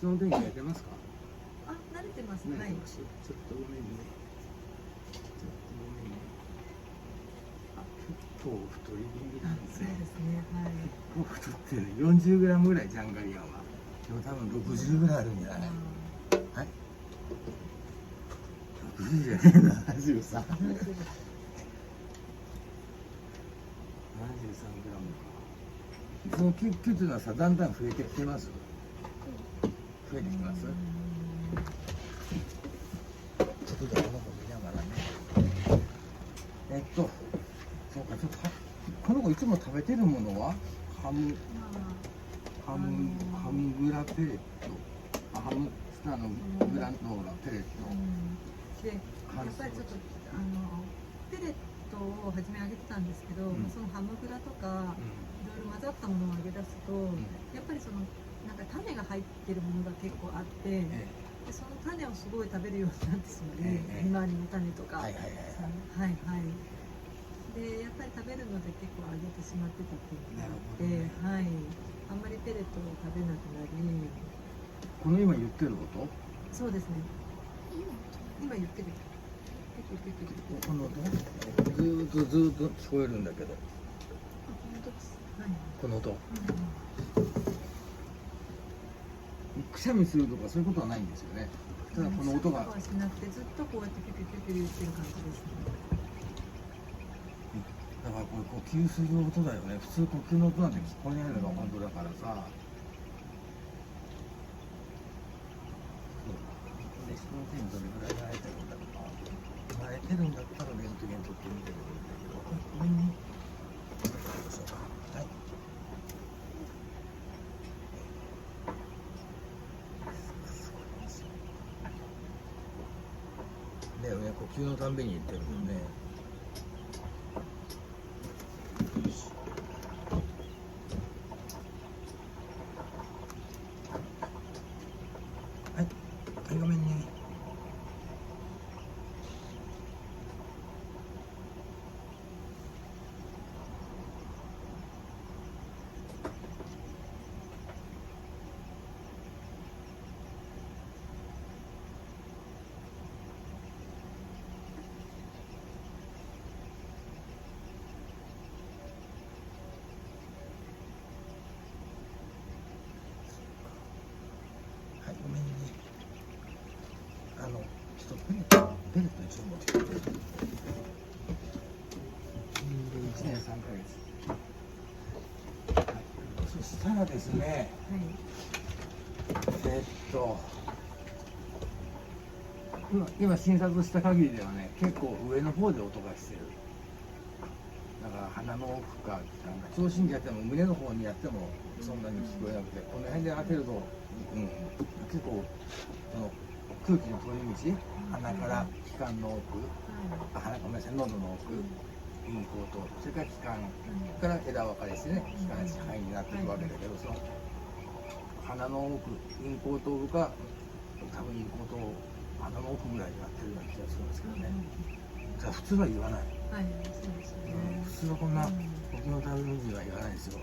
その天気やってますか？あ、慣れてます。ね、はい。ちょっとごめんね。ちょっとごめんね。あ、結構太り気味なんですね。そうですね。はい。結構太ってる。40グラムぐらいジャンガリアンは。でも多分60ぐらいあるんじゃない？はい。60じゃねえな、73。73グラムか。そのキュッというのはさ、だんだん増えてきてます。増えてきます。ちょっとじゃあこの子見ながらね。そうか、ちょっとこの子いつも食べてるものはハムグラペレット、ハムスターのグラノーラペレット。で、やっぱりちょっとペレットを初めあげてたんですけど、そのハムグラとかいろいろ混ざったものをあげ出すと、やっぱりそのなんか種が入ってるものが結構あって、でその種をすごい食べるようになってしまい、ひまわりの種とか、はいはい。でやっぱり食べるので結構あげてしまってたっていうのがあって、はい。あんまりペレットを食べなくなり。この今言ってること？そうですね。今言ってる。この音？ずーっと聞こえるんだけど。この音。くしゃみするとかそういうことはないんですよね。ただこの音が。しなくてずっとこうやってピュピュピュピュ言ってる感じですね。だからこれ呼吸する音だよね。普通呼吸の音なんて聞こえないのが本当だからさ。で、その手にどれぐらい生えてるんだろうな。生えてるんだったらレントゲン取ってみてもいいんだけど。ごめんね。どうしようか。はい。だよね、呼吸のたんびに言ってるもんね。はい、はい、ごめんね。はい、ごめんね。ちょっとペレット一応持ってきて。1年3ヶ月。はい、そしたらですね、今診察した限りではね、結構上の方で音がしてる。だから鼻の奥か、聴診器やっても胸の方にやってもそんなに聞こえなくて、この辺で当てると、結構その空気の通り道、鼻から気管の奥、ごめんなさい、喉の奥、咽喉と、それから気管から枝分かれしてね、気管支配になっていくわけだけど、その鼻の奥、咽喉頭部か、多分咽喉頭、鼻の奥ぐらいになってるような気がするんですけどね。じゃあ普通は言わない。はい、そうですね。普通はこんな呼吸のためには言わないですよ。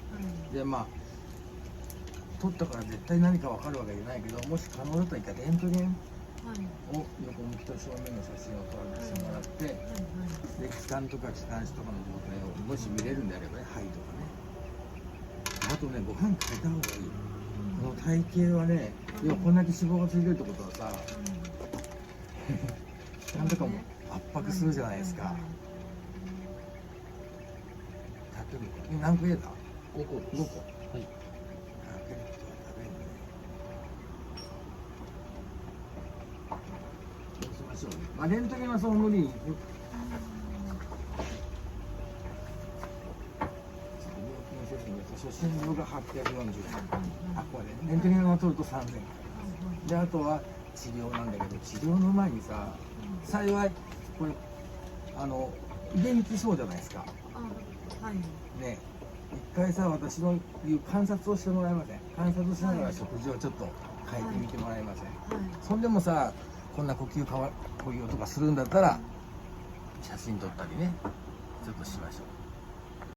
で、まあ、取ったから絶対何か分かるわけじゃないけど、もし可能だったら一回レントゲンを横向きと正面の写真を撮らせてもらって、で気管とか気管支とかの状態をもし見れるんであればね、肺とかね。あとね、ご飯変えた方がいい。この体型はね、要はこんだけ脂肪がついてるってことはさ、気管とかも圧迫するじゃないですか。何個入れた？5個。5個。はい。ペレットは食べるね。そうしましょうね。まあレントゲンはそう無理に。初診料が840円。あ、これレントゲンを取ると3000円。で、あとは治療なんだけど、治療の前にさ、幸いこれ遺伝的そうじゃないですか。ね、一回さ、私の言う観察をしてもらえません？観察しながら食事をちょっと変えてみてもらえません？そんでもさ、こんなこういう音がするんだったら写真撮ったりね、ちょっとしましょう。